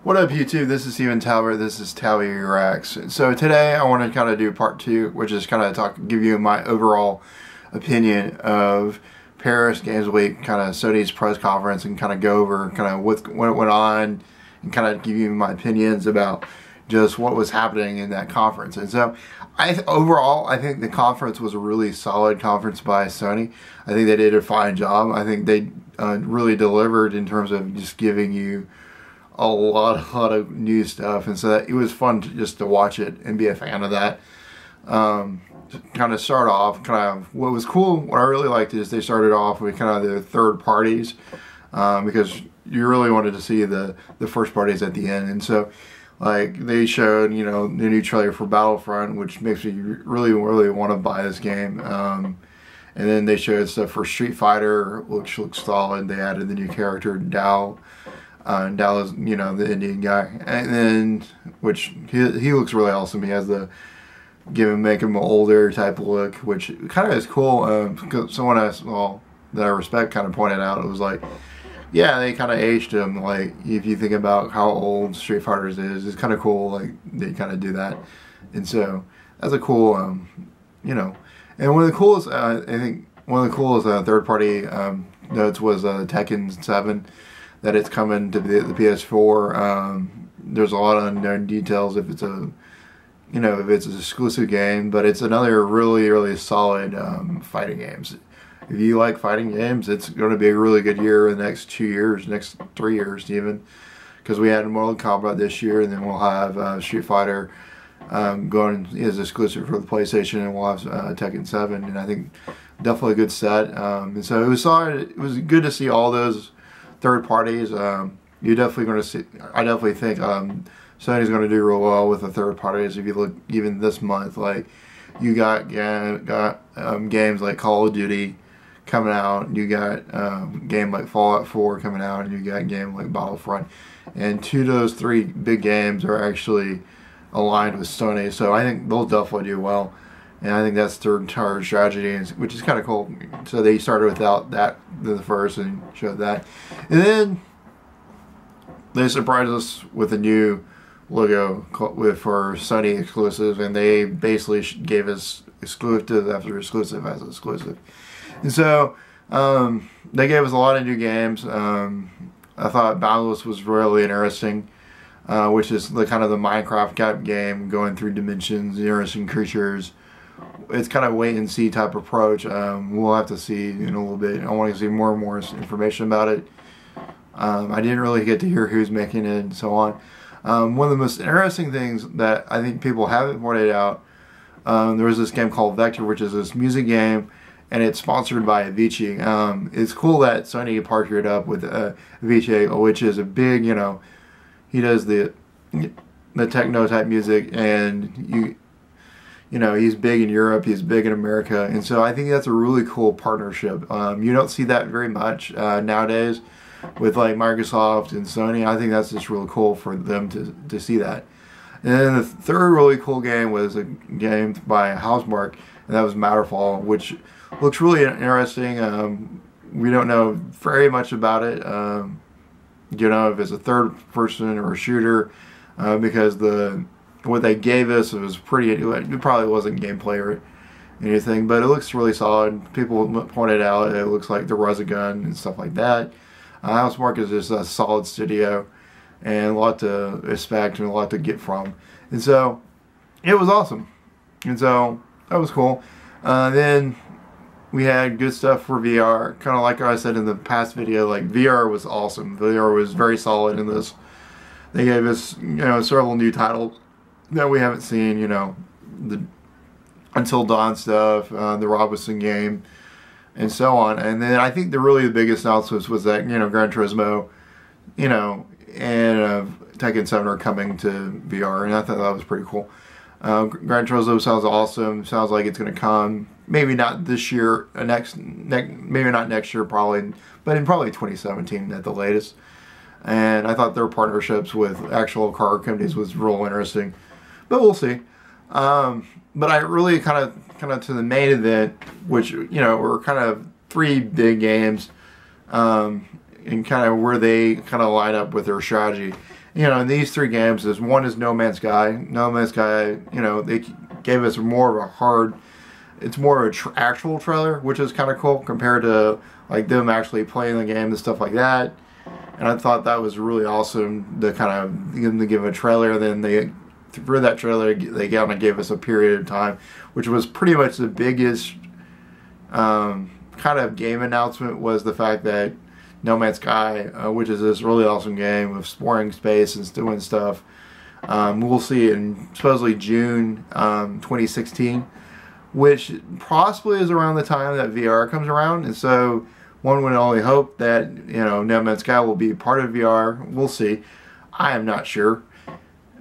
What up, YouTube? This is Steven Talbot. This is TalbyReacts. So today I want to kind of do part two, which is kind of give you my overall opinion of Paris Games Week, kind of Sony's press conference, and kind of go over kind of what went on, and kind of give you my opinions about just what was happening in that conference. And so overall, I think the conference was a really solid conference by Sony. I think they did a fine job. I think they really delivered in terms of just giving you a lot of new stuff, and so that it was fun just to watch it and be a fan of that. Kind of start off, what was cool, what I really liked is they started off with kind of the third parties, because you really wanted to see the first parties at the end. And so like they showed, you know, the new trailer for Battlefront, which makes me really want to buy this game. And then they showed stuff for Street Fighter, which looks solid. They added the new character Dao. Dao is, you know, the Indian guy, and then which he looks really awesome. He has the make him an older type of look, which kind of is cool. Someone that I respect kind of pointed out, it was like, yeah, they kind of aged him. Like if you think about how old Street Fighters is, it's kind of cool. Like they kind of do that, and so that's a cool, you know. And one of the coolest, I think one of the coolest third party notes was Tekken 7. That it's coming to the PS4. There's a lot of unknown details if it's a, you know, if it's an exclusive game, but it's another really solid fighting games. If you like fighting games, it's going to be a really good year in the next 2 years, next 3 years even, because we had Mortal Kombat this year, and then we'll have Street Fighter going as exclusive for the PlayStation, and we'll have Tekken 7, and I think definitely a good set. And so it was solid. It was good to see all those third parties. You're definitely going to see, I definitely think Sony's going to do real well with the third parties. If you look even this month, like you got games like Call of Duty coming out, you got game like Fallout 4 coming out, and you got game like Battlefront, and two of those three big games are actually aligned with Sony, so I think they'll definitely do well. And I think that's their entire strategy, which is kind of cool. So they started without that the first and showed that. And then they surprised us with a new logo for Sony exclusive, and they basically gave us exclusive after exclusive as exclusive. And so they gave us a lot of new games. I thought Boundless was really interesting, which is the kind of the Minecraft game, going through dimensions, interesting creatures. It's kind of wait and see type approach. We'll have to see in a little bit. I want to see more and more information about it. I didn't really get to hear who's making it and so on. One of the most interesting things that I think people haven't pointed out, there was this game called Vector, which is this music game, and it's sponsored by Avicii. It's cool that Sony partnered up with Avicii, which is a big, you know, he does the techno type music, and you know, he's big in Europe, he's big in America, and so I think that's a really cool partnership. You don't see that very much nowadays with like Microsoft and Sony. I think that's just really cool for them to see that. And then the third really cool game was a game by Housemarque, and that was Matterfall, which looks really interesting. We don't know very much about it. You know, if it's a third person or a shooter, because what they gave us was pretty, it probably wasn't gameplay or anything, but it looks really solid. People pointed out it looks like the Resogun and stuff like that. Housemarque is just a solid studio, and a lot to expect and a lot to get from. And so it was awesome. And so that was cool. Then we had good stuff for VR. Kind of like I said in the past video, like VR was awesome. VR was very solid in this. They gave us, you know, several new titles that we haven't seen, you know, the Until Dawn stuff, the Robinson game, and so on. And then I think the biggest announcement was that, you know, Gran Turismo, you know, and Tekken 7 are coming to VR, and I thought that was pretty cool. Gran Turismo sounds awesome. Sounds like it's going to come, maybe not this year, maybe not next year, probably, but in probably 2017 at the latest. And I thought their partnerships with actual car companies was real interesting. But we'll see. But I really kind of to the main event, which, you know, were kind of three big games, and kind of where they kind of line up with their strategy. you know, in these 3 games, is one is No Man's Sky. No Man's Sky, you know, they gave us more of a hard, it's more of an actual trailer, which is kind of cool compared to like them actually playing the game and stuff like that. And I thought that was really awesome to kind of give a trailer. Then they, for that trailer, they kind of gave us a period of time, which was pretty much the biggest kind of game announcement, was the fact that No Man's Sky, which is this really awesome game of exploring space and doing stuff, we'll see in supposedly June 2016, which possibly is around the time that VR comes around. And so one would only hope that, you know, No Man's Sky will be part of VR. We'll see. I am not sure.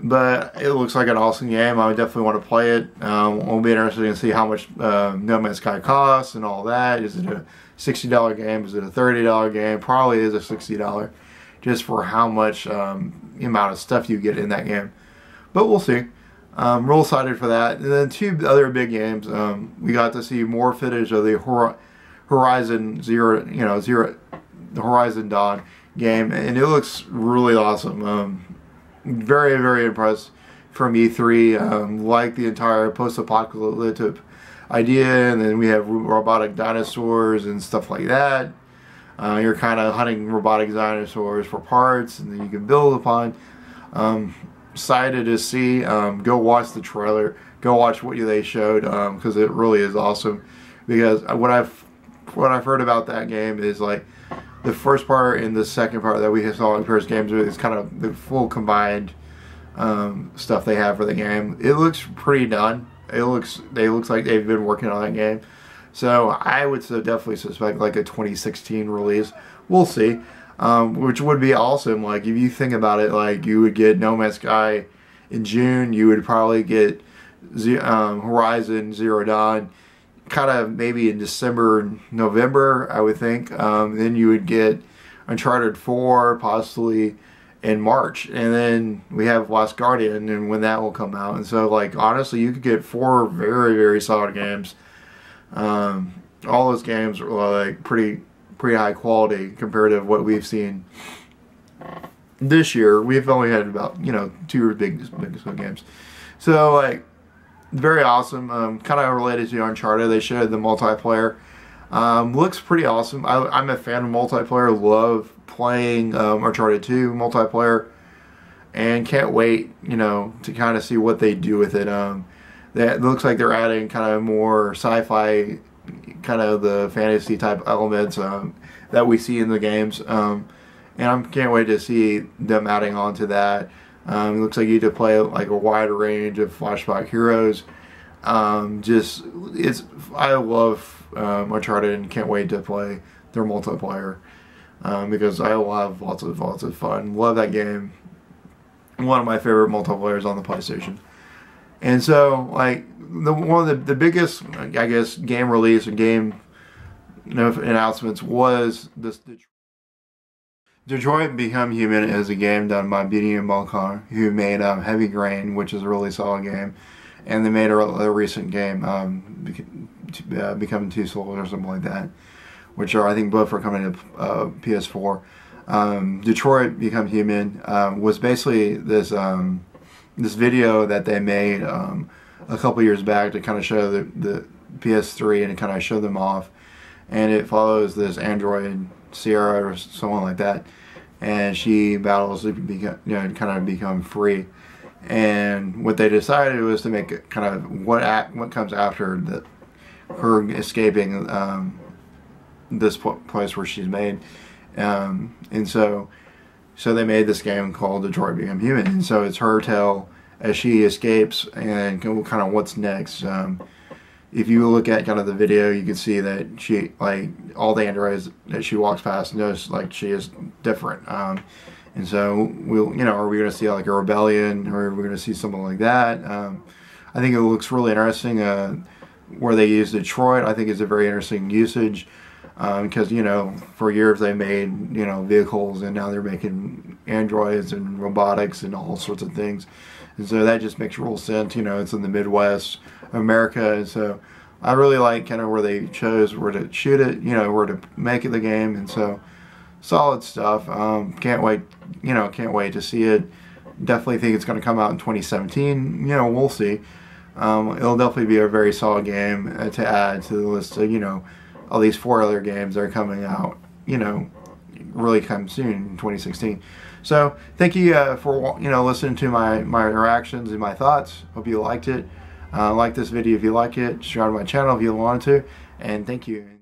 But it looks like an awesome game. I definitely want to play it. It'll be interesting to see how much No Man's Sky costs and all that. Is it a $60 game? Is it a $30 game? Probably is a $60, just for how much amount of stuff you get in that game. But we'll see. Real excited for that. And then 2 other big games. We got to see more footage of the Horizon the Horizon Dawn game, and it looks really awesome. Very, very impressed from E3. Like the entire post-apocalyptic idea, and then we have robotic dinosaurs and stuff like that. You're kind of hunting robotic dinosaurs for parts, and then you can build upon. Excited to see. Go watch the trailer. Go watch what they showed, because it really is awesome. Because what I've heard about that game is like the first part and the second part that we saw in first games is kind of the full combined stuff they have for the game. It looks pretty done. It looks like they've been working on that game. So I would definitely suspect like a 2016 release. We'll see. Which would be awesome. Like if you think about it, like you would get No Man's Sky in June. You would probably get Horizon Zero Dawn kind of maybe in December, November, I would think. Then you would get Uncharted 4 possibly in March, and then we have Last Guardian and when that will come out. And so like honestly, you could get 4 very, very solid games. All those games are like pretty high quality compared to what we've seen this year. We've only had about 2 big games. So like very awesome. Kind of related to Uncharted, they showed the multiplayer. Looks pretty awesome. I'm a fan of multiplayer. Love playing Uncharted 2 multiplayer, and can't wait to kind of see what they do with it. That looks like they're adding kind of more sci-fi, kind of the fantasy type elements that we see in the games, and I can't wait to see them adding on to that. It looks like you get to play like a wide range of flashback heroes. I love Uncharted and can't wait to play their multiplayer, because I will have lots of fun. Love that game. One of my favorite multiplayers on the PlayStation. And so like one of the biggest, I guess, game release and game announcements was this Detroit Become Human is a game done by BD and Balkan, who made Heavy Grain, which is a really solid game, and they made a recent game, Becoming Two Souls or something like that, which I think both are coming to PS4. Detroit Become Human was basically this video that they made a couple years back to kind of show the PS3 and kind of show them off, and it follows this android Sierra or someone like that, and she battles to become free. And what they decided was to make it kind of what comes after her escaping this place where she's made, and so they made this game called Detroit Become Human. And so it's her tale as she escapes and kind of what's next. If you look at kind of the video, you can see that she, like, all the androids that she walks past knows like she is different. And so are we going to see like a rebellion, or are we going to see something like that? I think it looks really interesting. Where they use Detroit, I think is a very interesting usage, because for years they made vehicles, and now they're making androids and robotics and all sorts of things. And so that just makes real sense. It's in the Midwest America, and so I really like kind of where they chose where to shoot it, where to make it the game. And so solid stuff. Can't wait, can't wait to see it. Definitely think it's going to come out in 2017. We'll see. It'll definitely be a very solid game to add to the list of, all these 4 other games that are coming out, really come soon in 2016. So thank you for listening to my reactions and my thoughts. Hope you liked it. Like this video if you like it. Subscribe to my channel if you want to. And thank you.